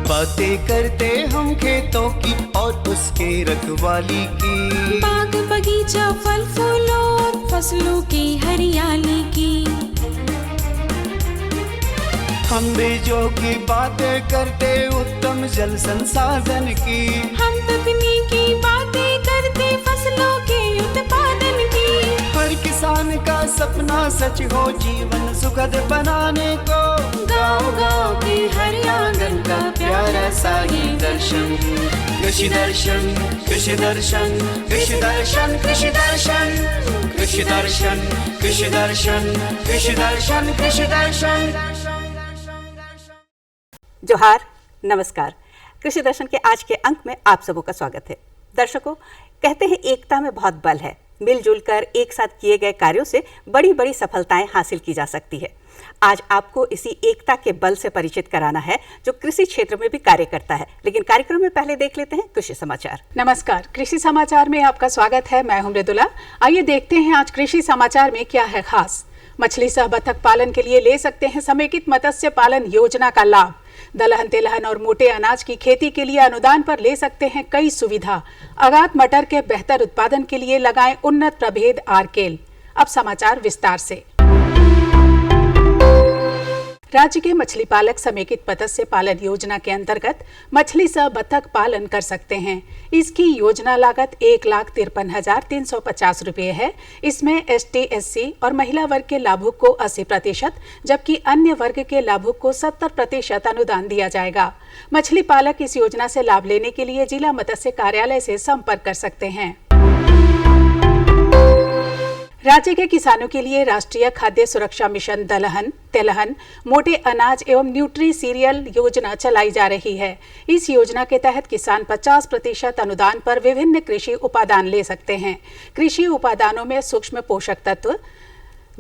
बातें करते हम खेतों की और उसके रखवाली की, बाग बगीचा फल फूलों और फसलों की हरियाली की। हम बीजों की बातें करते उत्तम जल संसाधन की, हम तकनीकी बातें करते फसलों के उत्पादन की। हर किसान का सपना सच हो जीवन सुखद बनाने को, गाँव-गाँव के हर आंगन का प्यारा सा ये दर्शन। कृषि दर्शन, कृषि दर्शन, कृषि दर्शन, कृषि दर्शन, कृषि दर्शन, कृषि दर्शन, कृषि दर्शन, कृषि दर्शन। जोहार, नमस्कार। कृषि दर्शन के आज के अंक में आप सबों का स्वागत है। दर्शकों, कहते हैं एकता में बहुत बल है। मिलजुल कर एक साथ किए गए कार्यों से बड़ी बड़ी सफलताएं हासिल की जा सकती है। आज आपको इसी एकता के बल से परिचित कराना है जो कृषि क्षेत्र में भी कार्य करता है। लेकिन कार्यक्रम में पहले देख लेते हैं कृषि समाचार। नमस्कार, कृषि समाचार में आपका स्वागत है। मैं हूं मृदुला। आइए देखते हैं आज कृषि समाचार में क्या है खास। मछली सह बतख पालन के लिए ले सकते हैं समेकित मत्स्य पालन योजना का लाभ। दलहन तिलहन और मोटे अनाज की खेती के लिए अनुदान पर ले सकते हैं कई सुविधा। अगात मटर के बेहतर उत्पादन के लिए लगाएं उन्नत प्रभेद आरकेल। अब समाचार विस्तार से। राज्य के मछली पालक समेकित मत्स्य पालन योजना के अंतर्गत मछली सह बतख पालन कर सकते हैं। इसकी योजना लागत 1,53,350 रुपये है। इसमें ST, SC और महिला वर्ग के लाभुक को 80%, जबकि अन्य वर्ग के लाभुक को 70% अनुदान दिया जाएगा। मछली पालक इस योजना से लाभ लेने के लिए जिला मत्स्य कार्यालय से संपर्क कर सकते हैं। राज्य के किसानों के लिए राष्ट्रीय खाद्य सुरक्षा मिशन दलहन, तिलहन, मोटे अनाज एवं न्यूट्री सीरियल योजना चलाई जा रही है। इस योजना के तहत किसान 50% अनुदान पर विभिन्न कृषि उपादान ले सकते हैं। कृषि उपादानों में सूक्ष्म पोषक तत्व,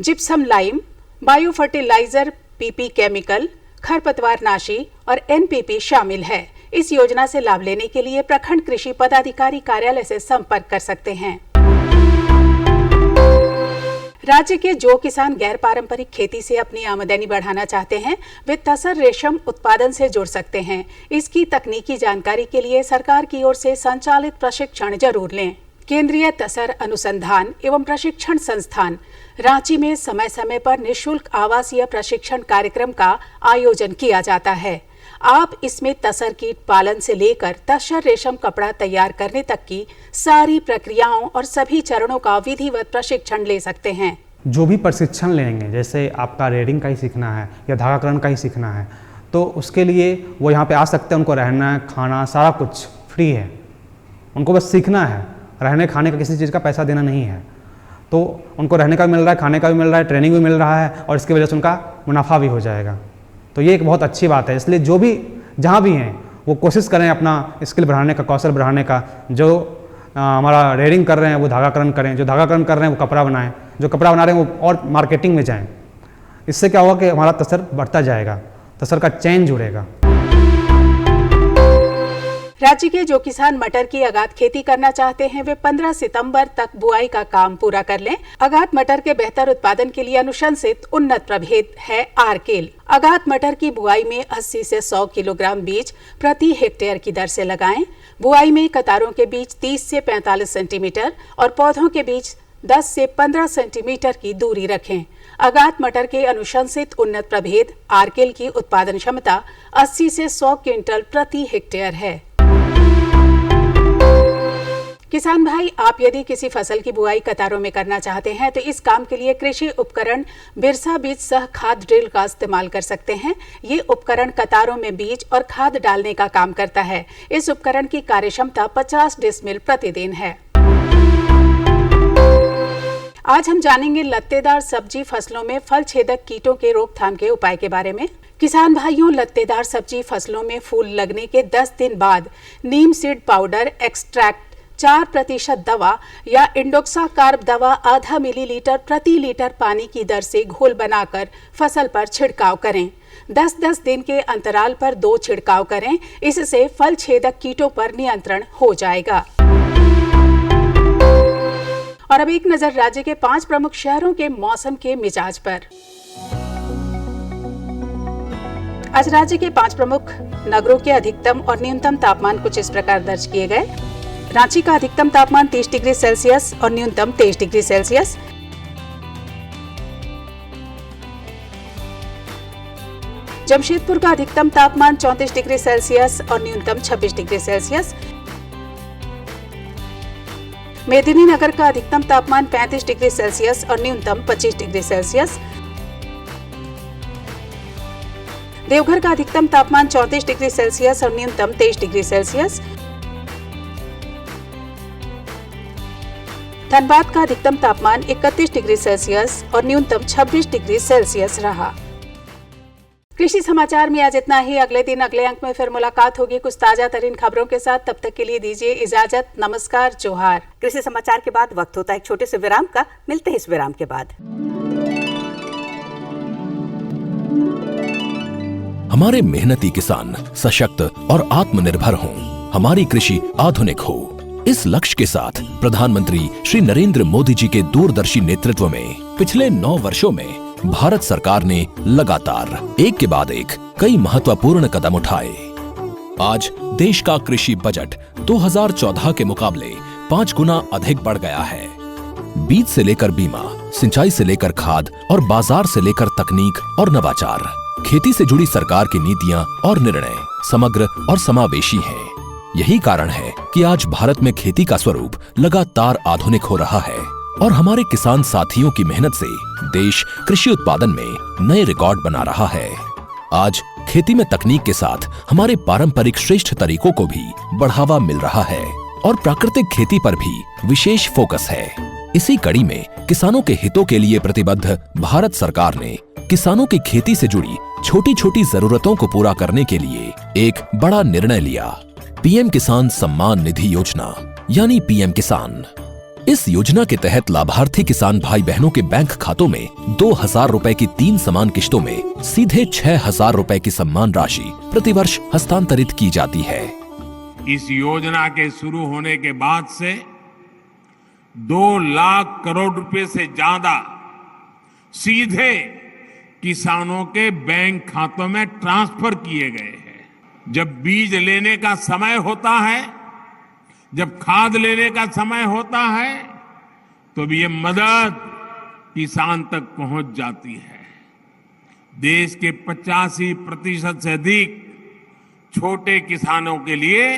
gypsum lime, bio fertiliser, PP chemical, खरपतवारनाशी और NPP शामिल है। इस योजना से लाभ लेने के लिए प्रखंड कृषि पदाधिकारी कार्यालय से संपर्क कर सकते हैं। राज्य के जो किसान गैर पारंपरिक खेती से अपनी आमदनी बढ़ाना चाहते हैं, वे तसर रेशम उत्पादन से जुड़ सकते हैं। इसकी तकनीकी जानकारी के लिए सरकार की ओर से संचालित प्रशिक्षण जरूर लें। केंद्रीय तसर अनुसंधान एवं प्रशिक्षण संस्थान रांची में समय समय पर निःशुल्क आवासीय प्रशिक्षण कार्यक्रम का आयोजन किया जाता है। आप इसमें तसर कीट पालन से लेकर तसर रेशम कपड़ा तैयार करने तक की सारी प्रक्रियाओं और सभी चरणों का विधिवत प्रशिक्षण ले सकते हैं। जो भी प्रशिक्षण लेंगे, जैसे आपका रेडिंग का ही सीखना है या धागाकरण का ही सीखना है, तो उसके लिए वो यहाँ पे आ सकते हैं। उनको रहना, खाना, सारा कुछ फ्री है। उनको बस सीखना है। रहने खाने का किसी चीज़ का पैसा देना नहीं है। तो उनको रहने का भी मिल रहा है, खाने का भी मिल रहा है, ट्रेनिंग भी मिल रहा है और इसकी वजह से उनका मुनाफा भी हो जाएगा। तो ये एक बहुत अच्छी बात है। इसलिए जो भी जहाँ भी हैं वो कोशिश करें अपना स्किल बढ़ाने का, कौशल बढ़ाने का। जो हमारा रेडिंग कर रहे हैं वो धागाकरण करें, जो धागाकरण कर रहे हैं वो कपड़ा बनाएं, जो कपड़ा बना रहे हैं वो और मार्केटिंग में जाएं। इससे क्या होगा कि हमारा तसर बढ़ता जाएगा, तसर का चैन जुड़ेगा। राज्य के जो किसान मटर की अगात खेती करना चाहते हैं, वे 15 सितंबर तक बुआई का काम पूरा कर लें। अगात मटर के बेहतर उत्पादन के लिए अनुशंसित उन्नत प्रभेद है आरकेल। अगात मटर की बुआई में 80 से 100 किलोग्राम बीज प्रति हेक्टेयर की दर से लगाएं। बुआई में कतारों के बीच 30 से 45 सेंटीमीटर और पौधों के बीच 10 से 15 सेंटीमीटर की दूरी रखें। अगात मटर के अनुशंसित उन्नत प्रभेद आरकेल की उत्पादन क्षमता 80 से 100 क्विंटल प्रति हेक्टेयर है। किसान भाई, आप यदि किसी फसल की बुआई कतारों में करना चाहते हैं तो इस काम के लिए कृषि उपकरण बिरसा बीज सह खाद ड्रिल का इस्तेमाल कर सकते हैं। ये उपकरण कतारों में बीज और खाद डालने का काम करता है। इस उपकरण की कार्यक्षमता 50 डिसमिल प्रतिदिन है। आज हम जानेंगे लत्तेदार सब्जी फसलों में फल छेदक कीटों के रोकथाम के उपाय के बारे में। किसान भाइयों, लत्तेदार सब्जी फसलों में फूल लगने के 10 दिन बाद नीम सीड पाउडर एक्सट्रैक्ट 4% दवा या इंडोक्साकार्ब दवा आधा मिलीलीटर प्रति लीटर पानी की दर से घोल बनाकर फसल पर छिड़काव करें। 10-10 दिन के अंतराल पर 2 छिड़काव करें। इससे फल छेदक कीटों पर नियंत्रण हो जाएगा। और अब एक नजर राज्य के 5 प्रमुख शहरों के मौसम के मिजाज पर। आज राज्य के 5 प्रमुख नगरों के अधिकतम और न्यूनतम तापमान कुछ इस प्रकार दर्ज किए गए। रांची का अधिकतम तापमान 30 डिग्री सेल्सियस और न्यूनतम 23 डिग्री सेल्सियस। जमशेदपुर का अधिकतम तापमान 34 डिग्री सेल्सियस और न्यूनतम 26 डिग्री सेल्सियस। मेदिनीनगर का अधिकतम तापमान 35 डिग्री सेल्सियस और न्यूनतम 25 डिग्री सेल्सियस। देवघर का अधिकतम तापमान 34 डिग्री सेल्सियस और न्यूनतम 23 डिग्री सेल्सियस। धनबाद का अधिकतम तापमान 31 डिग्री सेल्सियस और न्यूनतम 26 डिग्री सेल्सियस रहा। कृषि समाचार में आज इतना ही। अगले दिन अगले अंक में फिर मुलाकात होगी कुछ ताजा तरीन खबरों के साथ। तब तक के लिए दीजिए इजाजत। नमस्कार, जोहार। कृषि समाचार के बाद वक्त होता है एक छोटे से विराम का। मिलते हैं इस विराम के बाद। हमारे मेहनती किसान सशक्त और आत्मनिर्भर हों, हमारी कृषि आधुनिक हो, इस लक्ष्य के साथ प्रधानमंत्री श्री नरेंद्र मोदी जी के दूरदर्शी नेतृत्व में पिछले 9 वर्षों में भारत सरकार ने लगातार एक के बाद एक कई महत्वपूर्ण कदम उठाए। आज देश का कृषि बजट 2014 के मुकाबले 5 गुना अधिक बढ़ गया है। बीज से लेकर बीमा, सिंचाई से लेकर खाद और बाजार से लेकर तकनीक और नवाचार, खेती से जुड़ी सरकार की नीतियां और निर्णय समग्र और समावेशी हैं। यही कारण है कि आज भारत में खेती का स्वरूप लगातार आधुनिक हो रहा है और हमारे किसान साथियों की मेहनत से देश कृषि उत्पादन में नए रिकॉर्ड बना रहा है। आज खेती में तकनीक के साथ हमारे पारंपरिक श्रेष्ठ तरीकों को भी बढ़ावा मिल रहा है और प्राकृतिक खेती पर भी विशेष फोकस है। इसी कड़ी में किसानों के हितों के लिए प्रतिबद्ध भारत सरकार ने किसानों की खेती से जुड़ी छोटी छोटी जरूरतों को पूरा करने के लिए एक बड़ा निर्णय लिया। पीएम किसान सम्मान निधि योजना यानी पीएम किसान। इस योजना के तहत लाभार्थी किसान भाई बहनों के बैंक खातों में 2000 रुपए की 3 समान किश्तों में सीधे 6000 रुपए की सम्मान राशि प्रतिवर्ष हस्तांतरित की जाती है। इस योजना के शुरू होने के बाद से 2 लाख करोड़ रुपए से ज्यादा सीधे किसानों के बैंक खातों में ट्रांसफर किए गए हैं। जब बीज लेने का समय होता है, जब खाद लेने का समय होता है, तो भी ये मदद किसान तक पहुंच जाती है। देश के 85% से अधिक छोटे किसानों के लिए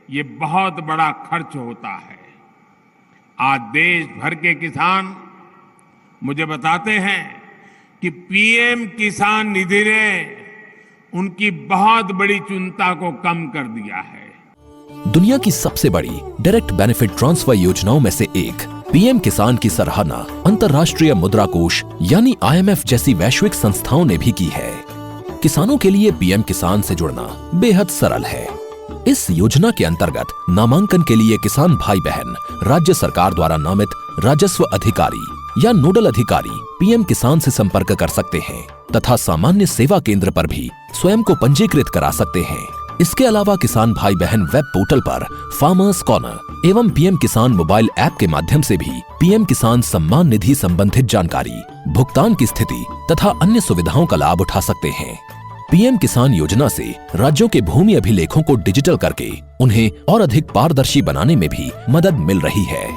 ये बहुत बड़ा खर्च होता है। आज देश भर के किसान मुझे बताते हैं कि पीएम किसान निधि ने उनकी बहुत बड़ी चिंता को कम कर दिया है। दुनिया की सबसे बड़ी डायरेक्ट बेनिफिट ट्रांसफर योजनाओं में से एक पीएम किसान की सराहना अंतर्राष्ट्रीय मुद्रा कोष यानी IMF जैसी वैश्विक संस्थाओं ने भी की है। किसानों के लिए पीएम किसान से जुड़ना बेहद सरल है। इस योजना के अंतर्गत नामांकन के लिए किसान भाई बहन राज्य सरकार द्वारा नामित राजस्व अधिकारी या नोडल अधिकारी पीएम किसान से संपर्क कर सकते हैं तथा सामान्य सेवा केंद्र पर भी स्वयं को पंजीकृत करा सकते हैं। इसके अलावा किसान भाई बहन वेब पोर्टल पर फार्मर्स कॉर्नर एवं पीएम किसान मोबाइल ऐप के माध्यम से भी पीएम किसान सम्मान निधि संबंधित जानकारी, भुगतान की स्थिति तथा अन्य सुविधाओं का लाभ उठा सकते हैं। पीएम किसान योजना से राज्यों के भूमि अभिलेखों को डिजिटल करके उन्हें और अधिक पारदर्शी बनाने में भी मदद मिल रही है।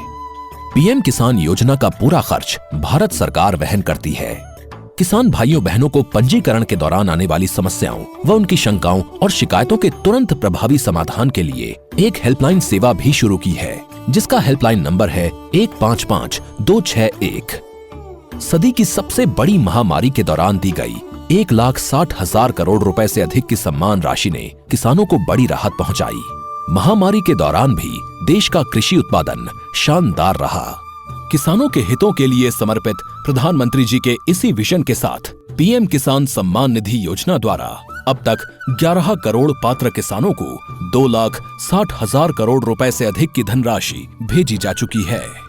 पीएम किसान योजना का पूरा खर्च भारत सरकार वहन करती है। किसान भाइयों बहनों को पंजीकरण के दौरान आने वाली समस्याओं व उनकी शंकाओं और शिकायतों के तुरंत प्रभावी समाधान के लिए एक हेल्पलाइन सेवा भी शुरू की है, जिसका हेल्पलाइन नंबर है 155261। सदी की सबसे बड़ी महामारी के दौरान दी गई 1,60,000 करोड़ रुपए से अधिक की सम्मान राशि ने किसानों को बड़ी राहत पहुंचाई। महामारी के दौरान भी देश का कृषि उत्पादन शानदार रहा। किसानों के हितों के लिए समर्पित प्रधानमंत्री जी के इसी विजन के साथ पीएम किसान सम्मान निधि योजना द्वारा अब तक 11 करोड़ पात्र किसानों को 2,60,000 करोड़ रुपए से अधिक की धनराशि भेजी जा चुकी है।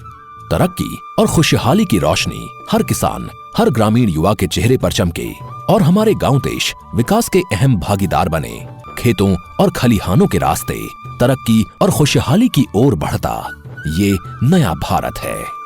तरक्की और खुशहाली की रोशनी हर किसान, हर ग्रामीण युवा के चेहरे पर चमके और हमारे गांव देश विकास के अहम भागीदार बने। खेतों और खलिहानों के रास्ते तरक्की और खुशहाली की ओर बढ़ता ये नया भारत है।